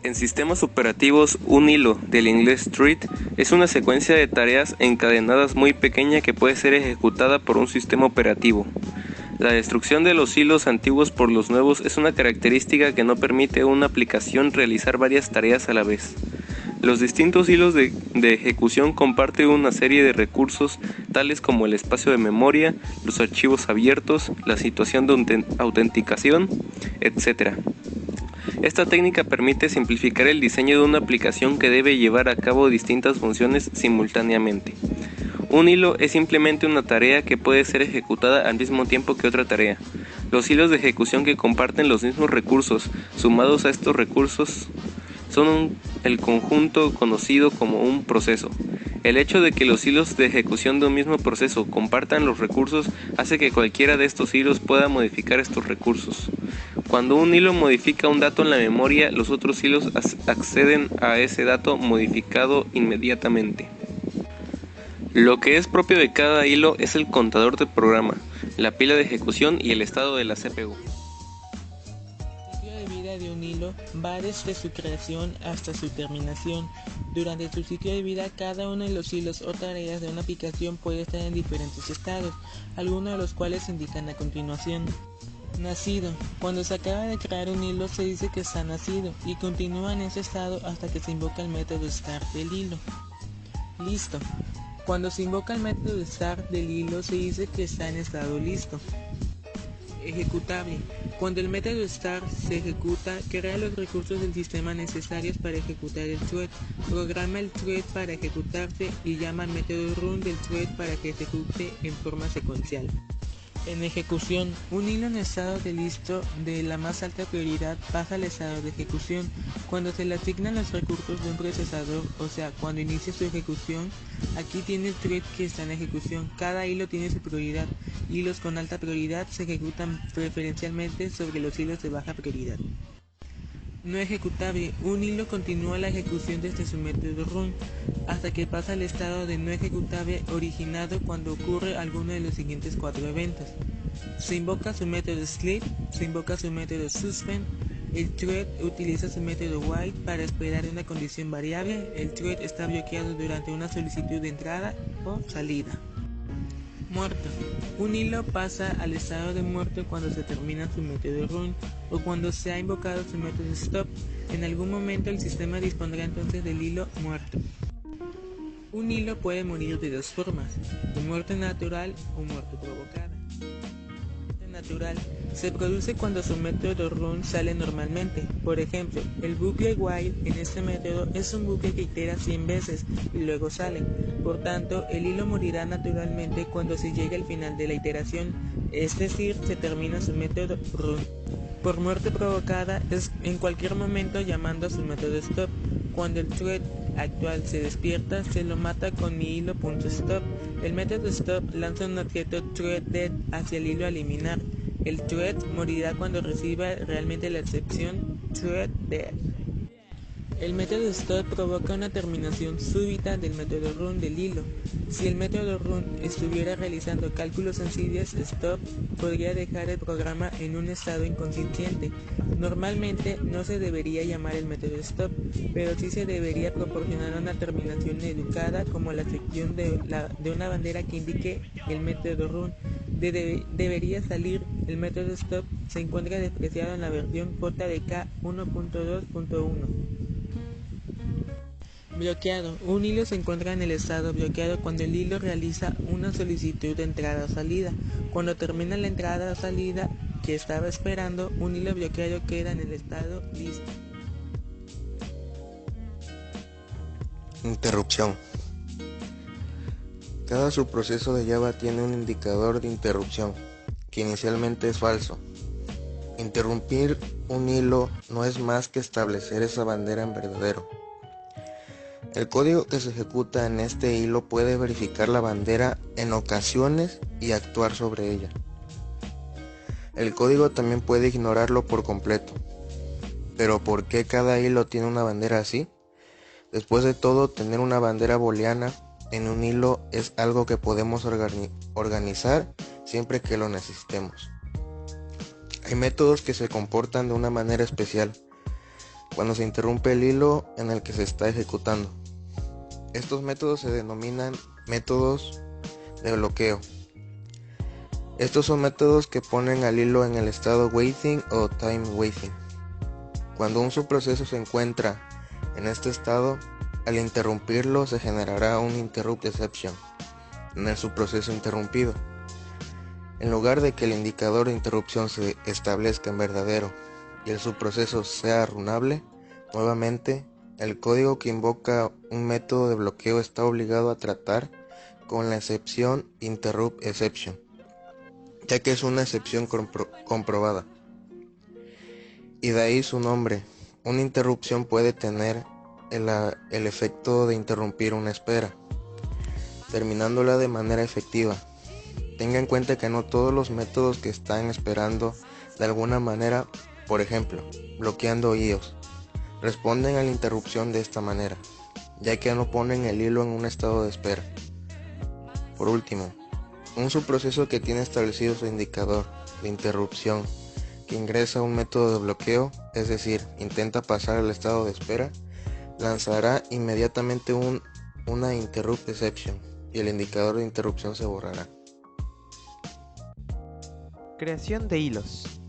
En sistemas operativos, un hilo, del inglés thread, es una secuencia de tareas encadenadas muy pequeña que puede ser ejecutada por un sistema operativo. La destrucción de los hilos antiguos por los nuevos es una característica que no permite a una aplicación realizar varias tareas a la vez. Los distintos hilos de ejecución comparten una serie de recursos tales como el espacio de memoria, los archivos abiertos, la situación de autenticación, etc. Esta técnica permite simplificar el diseño de una aplicación que debe llevar a cabo distintas funciones simultáneamente. Un hilo es simplemente una tarea que puede ser ejecutada al mismo tiempo que otra tarea. Los hilos de ejecución que comparten los mismos recursos, sumados a estos recursos, son el conjunto conocido como un proceso. El hecho de que los hilos de ejecución de un mismo proceso compartan los recursos hace que cualquiera de estos hilos pueda modificar estos recursos. Cuando un hilo modifica un dato en la memoria, los otros hilos acceden a ese dato modificado inmediatamente. Lo que es propio de cada hilo es el contador de programa, la pila de ejecución y el estado de la CPU. El ciclo de vida de un hilo va desde su creación hasta su terminación. Durante su ciclo de vida, cada uno de los hilos o tareas de una aplicación puede estar en diferentes estados, algunos de los cuales se indican a continuación. Nacido. Cuando se acaba de crear un hilo se dice que está nacido y continúa en ese estado hasta que se invoca el método start del hilo. Listo. Cuando se invoca el método start del hilo se dice que está en estado listo. Ejecutable. Cuando el método start se ejecuta, crea los recursos del sistema necesarios para ejecutar el thread, programa el thread para ejecutarse y llama al método run del thread para que se ejecute en forma secuencial. En ejecución, un hilo en estado de listo de la más alta prioridad pasa al estado de ejecución. Cuando se le asignan los recursos de un procesador, o sea, cuando inicia su ejecución, aquí tiene el thread que está en ejecución. Cada hilo tiene su prioridad. Hilos con alta prioridad se ejecutan preferencialmente sobre los hilos de baja prioridad. No ejecutable. Un hilo continúa la ejecución desde su método run hasta que pasa al estado de no ejecutable originado cuando ocurre alguno de los siguientes 4 eventos. Se invoca su método sleep, se invoca su método suspend, el thread utiliza su método while para esperar una condición variable, el thread está bloqueado durante una solicitud de entrada o salida. Muerto. Un hilo pasa al estado de muerto cuando se termina su método run o cuando se ha invocado su método stop. En algún momento el sistema dispondrá entonces del hilo muerto. Un hilo puede morir de dos formas, de muerte natural o muerte provocada. Natural se produce cuando su método run sale normalmente. Por ejemplo, el bucle while en este método es un bucle que itera 100 veces y luego sale. Por tanto, el hilo morirá naturalmente cuando se llegue al final de la iteración, es decir, se termina su método run. Por muerte provocada es en cualquier momento llamando a su método stop. Cuando el thread actual se despierta, se lo mata con mi hilo.stop. El método stop lanza un objeto threadDead hacia el hilo a eliminar. El thread morirá cuando reciba realmente la excepción threadDead. El método stop provoca una terminación súbita del método run del hilo. Si el método run estuviera realizando cálculos sencillos, stop podría dejar el programa en un estado inconsciente. Normalmente no se debería llamar el método stop, pero sí se debería proporcionar una terminación educada como la sección de una bandera que indique el método run. Debería salir el método stop. Se encuentra despreciado en la versión JDK 1.2.1. Bloqueado. Un hilo se encuentra en el estado bloqueado cuando el hilo realiza una solicitud de entrada o salida. Cuando termina la entrada o salida que estaba esperando, un hilo bloqueado queda en el estado listo. Interrupción. Cada subproceso de Java tiene un indicador de interrupción, que inicialmente es falso. Interrumpir un hilo no es más que establecer esa bandera en verdadero. El código que se ejecuta en este hilo puede verificar la bandera en ocasiones y actuar sobre ella. El código también puede ignorarlo por completo. Pero ¿por qué cada hilo tiene una bandera así? Después de todo, tener una bandera booleana en un hilo es algo que podemos organizar siempre que lo necesitemos. Hay métodos que se comportan de una manera especial. cuando se interrumpe el hilo en el que se está ejecutando. Estos métodos se denominan métodos de bloqueo. Estos son métodos que ponen al hilo en el estado waiting o time waiting. Cuando un subproceso se encuentra en este estado, al interrumpirlo se generará un interrupt exception en el subproceso interrumpido. En lugar de que el indicador de interrupción se establezca en verdadero y el subproceso sea runable, nuevamente, el código que invoca un método de bloqueo está obligado a tratar con la excepción interrupt exception, ya que es una excepción comprobada. Y de ahí su nombre. Una interrupción puede tener el efecto de interrumpir una espera, terminándola de manera efectiva. Tenga en cuenta que no todos los métodos que están esperando de alguna manera, por ejemplo, bloqueando hilos, responden a la interrupción de esta manera, ya que no ponen el hilo en un estado de espera. Por último, un subproceso que tiene establecido su indicador de interrupción que ingresa un método de bloqueo, es decir, intenta pasar al estado de espera, lanzará inmediatamente una interrupt exception y el indicador de interrupción se borrará. Creación de hilos.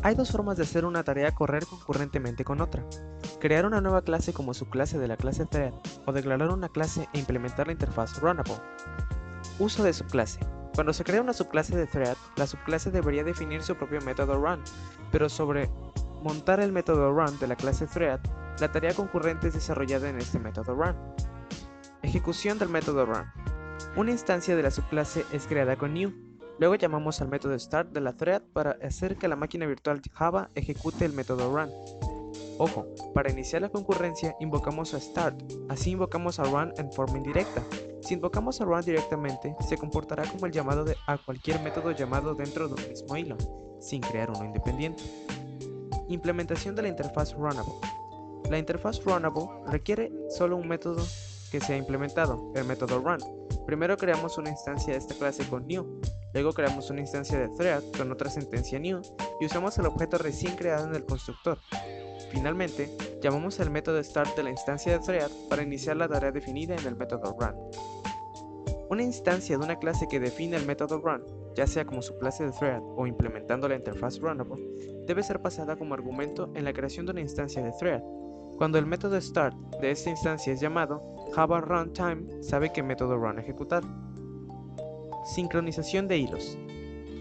Hay dos formas de hacer una tarea correr concurrentemente con otra. Crear una nueva clase como subclase de la clase thread o declarar una clase e implementar la interfaz runnable. Uso de subclase. Cuando se crea una subclase de thread, la subclase debería definir su propio método run, pero sobre montar el método run de la clase thread, la tarea concurrente es desarrollada en este método run. Ejecución del método run. Una instancia de la subclase es creada con new. Luego llamamos al método start de la thread para hacer que la máquina virtual Java ejecute el método run. Ojo, para iniciar la concurrencia invocamos a start, así invocamos a run en forma indirecta. Si invocamos a run directamente, se comportará como el llamado a cualquier método llamado dentro de un mismo hilo, sin crear uno independiente. Implementación de la interfaz runnable. La interfaz runnable requiere solo un método que sea implementado, el método run. Primero creamos una instancia de esta clase con new, luego creamos una instancia de thread con otra sentencia new y usamos el objeto recién creado en el constructor. Finalmente, llamamos al método start de la instancia de thread para iniciar la tarea definida en el método run. Una instancia de una clase que define el método run, ya sea como su clase de thread o implementando la interfaz runnable, debe ser pasada como argumento en la creación de una instancia de thread. Cuando el método start de esta instancia es llamado, Java Runtime sabe qué método run ejecutar. Sincronización de hilos.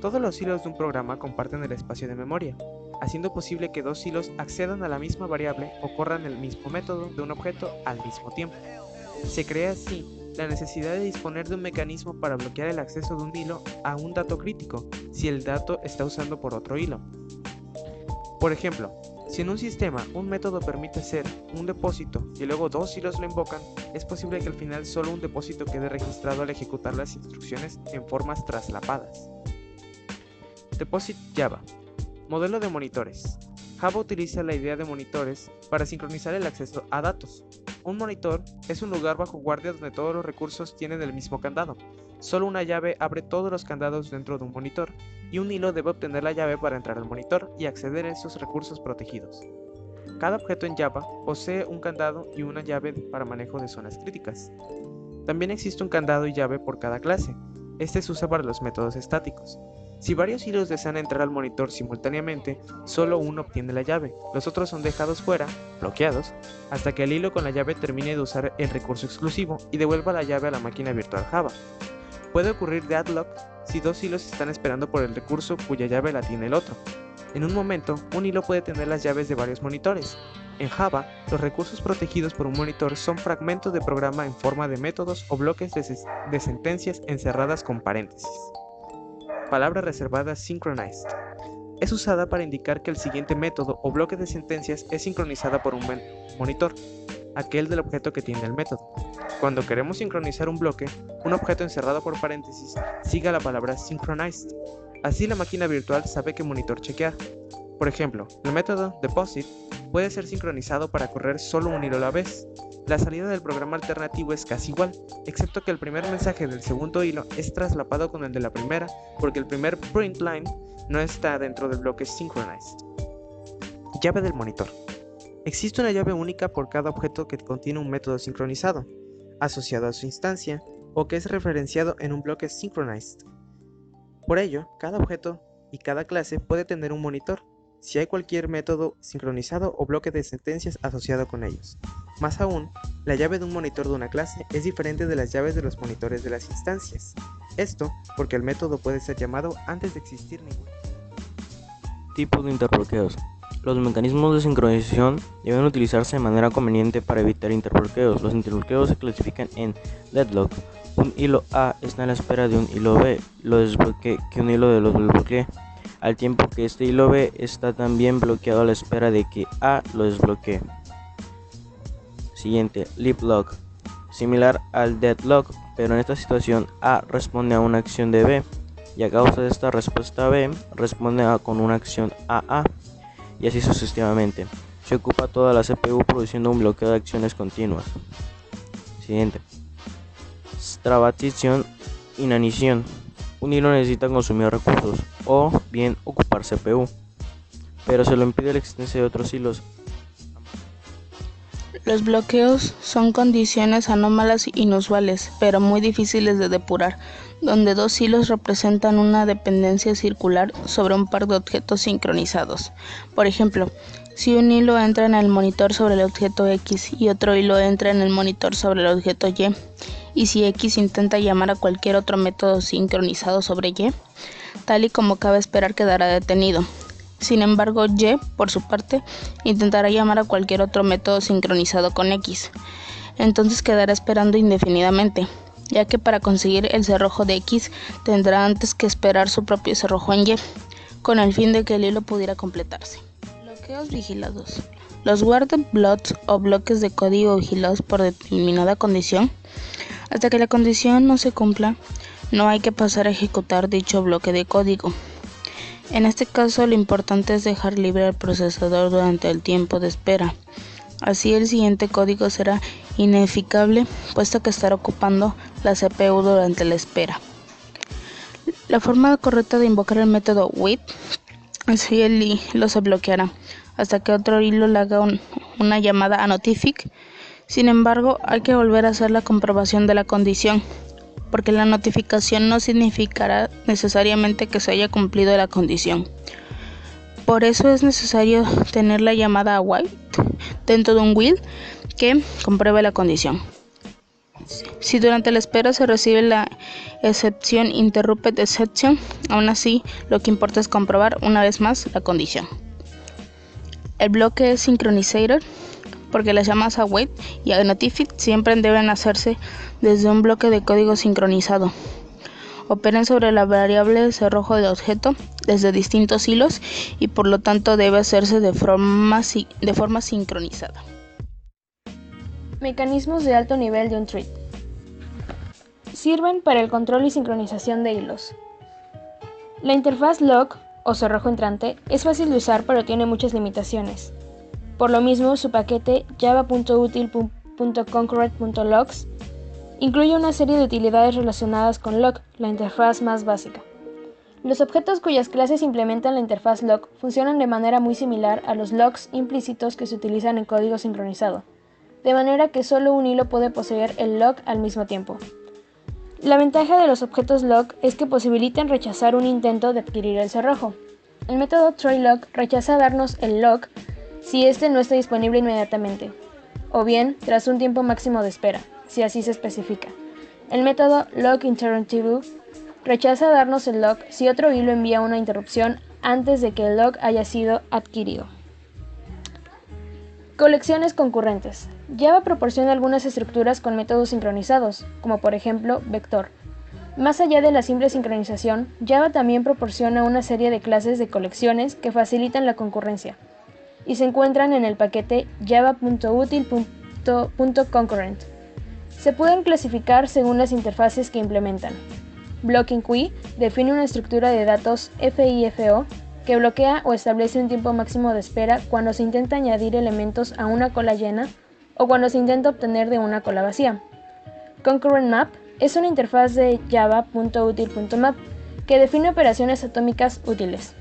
Todos los hilos de un programa comparten el espacio de memoria, haciendo posible que dos hilos accedan a la misma variable o corran el mismo método de un objeto al mismo tiempo. Se crea así la necesidad de disponer de un mecanismo para bloquear el acceso de un hilo a un dato crítico si el dato está usado por otro hilo. Por ejemplo, si en un sistema un método permite ser un depósito y luego dos hilos lo invocan, es posible que al final solo un depósito quede registrado al ejecutar las instrucciones en formas traslapadas. Deposit Java. Modelo de monitores. Java utiliza la idea de monitores para sincronizar el acceso a datos. Un monitor es un lugar bajo guardia donde todos los recursos tienen el mismo candado. Solo una llave abre todos los candados dentro de un monitor, y un hilo debe obtener la llave para entrar al monitor y acceder a esos recursos protegidos. Cada objeto en Java posee un candado y una llave para manejo de zonas críticas. También existe un candado y llave por cada clase. Este se usa para los métodos estáticos. Si varios hilos desean entrar al monitor simultáneamente, solo uno obtiene la llave, los otros son dejados fuera, bloqueados, hasta que el hilo con la llave termine de usar el recurso exclusivo y devuelva la llave a la máquina virtual Java. Puede ocurrir deadlock si dos hilos están esperando por el recurso cuya llave la tiene el otro. En un momento, un hilo puede tener las llaves de varios monitores. En Java, los recursos protegidos por un monitor son fragmentos de programa en forma de métodos o bloques de sentencias encerradas con paréntesis. Palabra reservada synchronized. Es usada para indicar que el siguiente método o bloque de sentencias es sincronizada por un monitor, aquel del objeto que tiene el método. Cuando queremos sincronizar un bloque, un objeto encerrado por paréntesis sigue la palabra synchronized. Así la máquina virtual sabe qué monitor chequear. Por ejemplo, el método deposit puede ser sincronizado para correr solo un hilo a la vez. La salida del programa alternativo es casi igual, excepto que el primer mensaje del segundo hilo es traslapado con el de la primera, porque el primer print line no está dentro del bloque synchronized. Llave del monitor. Existe una llave única por cada objeto que contiene un método sincronizado, asociado a su instancia, o que es referenciado en un bloque synchronized. Por ello, cada objeto y cada clase puede tener un monitor, si hay cualquier método sincronizado o bloque de sentencias asociado con ellos. Más aún, la llave de un monitor de una clase es diferente de las llaves de los monitores de las instancias. Esto porque el método puede ser llamado antes de existir ningún. Tipos de interbloqueos. Los mecanismos de sincronización deben utilizarse de manera conveniente para evitar interbloqueos. Los interbloqueos se clasifican en deadlock. Un hilo A está en la espera de un hilo B, lo desbloquea que un hilo de los desbloquee, al tiempo que este hilo B está también bloqueado a la espera de que A lo desbloquee. Siguiente, lip lock. Similar al deadlock, pero en esta situación A responde a una acción de B, y a causa de esta respuesta B responde con una acción a A, y así sucesivamente. Se ocupa toda la CPU produciendo un bloqueo de acciones continuas. Siguiente. Starvation inanición. Un hilo necesita consumir recursos o bien ocupar CPU, pero se lo impide la existencia de otros hilos. Los bloqueos son condiciones anómalas inusuales, pero muy difíciles de depurar, donde dos hilos representan una dependencia circular sobre un par de objetos sincronizados. Por ejemplo, si un hilo entra en el monitor sobre el objeto X y otro hilo entra en el monitor sobre el objeto Y si X intenta llamar a cualquier otro método sincronizado sobre Y, tal y como cabe esperar quedará detenido. Sin embargo, Y, por su parte, intentará llamar a cualquier otro método sincronizado con X. Entonces quedará esperando indefinidamente, ya que para conseguir el cerrojo de X tendrá antes que esperar su propio cerrojo en Y, con el fin de que el hilo pudiera completarse. Bloqueos vigilados. Los guarded blocks o bloques de código vigilados por determinada condición. Hasta que la condición no se cumpla, no hay que pasar a ejecutar dicho bloque de código. En este caso, lo importante es dejar libre al procesador durante el tiempo de espera. Así el siguiente código será ineficable, puesto que estará ocupando la CPU durante la espera. La forma correcta de invocar el método wait, así el hilo se bloqueará, hasta que otro hilo le haga una llamada a notific. Sin embargo, hay que volver a hacer la comprobación de la condición, porque la notificación no significará necesariamente que se haya cumplido la condición. Por eso es necesario tener la llamada a wait dentro de un while que compruebe la condición. Si durante la espera se recibe la excepción interrupted exception, aún así lo que importa es comprobar una vez más la condición. El bloque es sincronizator, porque las llamadas a wait y a notific siempre deben hacerse desde un bloque de código sincronizado. Operan sobre la variable cerrojo del objeto desde distintos hilos y por lo tanto debe hacerse de forma sincronizada. Mecanismos de alto nivel de un thread. Sirven para el control y sincronización de hilos. La interfaz lock o cerrojo entrante es fácil de usar, pero tiene muchas limitaciones. Por lo mismo, su paquete java.util.concurrent.logs incluye una serie de utilidades relacionadas con lock, la interfaz más básica. Los objetos cuyas clases implementan la interfaz lock funcionan de manera muy similar a los locks implícitos que se utilizan en código sincronizado, de manera que solo un hilo puede poseer el lock al mismo tiempo. La ventaja de los objetos lock es que posibilitan rechazar un intento de adquirir el cerrojo. El método tryLock rechaza darnos el lock si este no está disponible inmediatamente, o bien tras un tiempo máximo de espera, si así se especifica. El método lockInterruptible rechaza darnos el lock si otro hilo envía una interrupción antes de que el lock haya sido adquirido. Colecciones concurrentes. Java proporciona algunas estructuras con métodos sincronizados, como por ejemplo vector. Más allá de la simple sincronización, Java también proporciona una serie de clases de colecciones que facilitan la concurrencia, y se encuentran en el paquete java.util.concurrent. Se pueden clasificar según las interfaces que implementan. Blocking Queue define una estructura de datos FIFO que bloquea o establece un tiempo máximo de espera cuando se intenta añadir elementos a una cola llena o cuando se intenta obtener de una cola vacía. Concurrent Map es una interfaz de java.util.map que define operaciones atómicas útiles.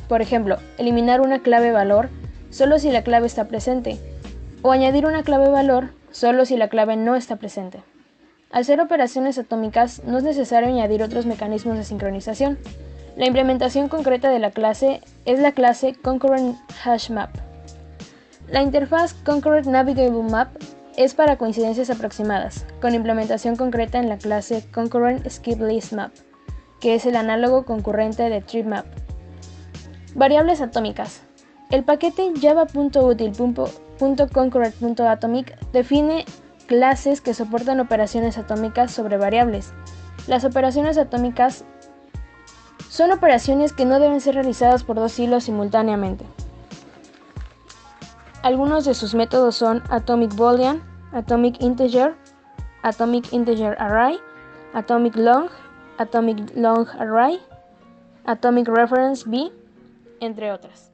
Por ejemplo, eliminar una clave valor solo si la clave está presente, o añadir una clave valor solo si la clave no está presente. Al ser operaciones atómicas, no es necesario añadir otros mecanismos de sincronización. La implementación concreta de la clase es la clase Concurrent Hash Map. La interfaz Concurrent Navigable Map es para coincidencias aproximadas, con implementación concreta en la clase Concurrent Skip List Map, que es el análogo concurrente de Trip Map. Variables atómicas. El paquete java.util.concurrent.atomic define clases que soportan operaciones atómicas sobre variables. Las operaciones atómicas son operaciones que no deben ser realizadas por dos hilos simultáneamente. Algunos de sus métodos son Atomic Boolean, Atomic Integer Array, Atomic Long Array, Atomic Reference B, entre otras.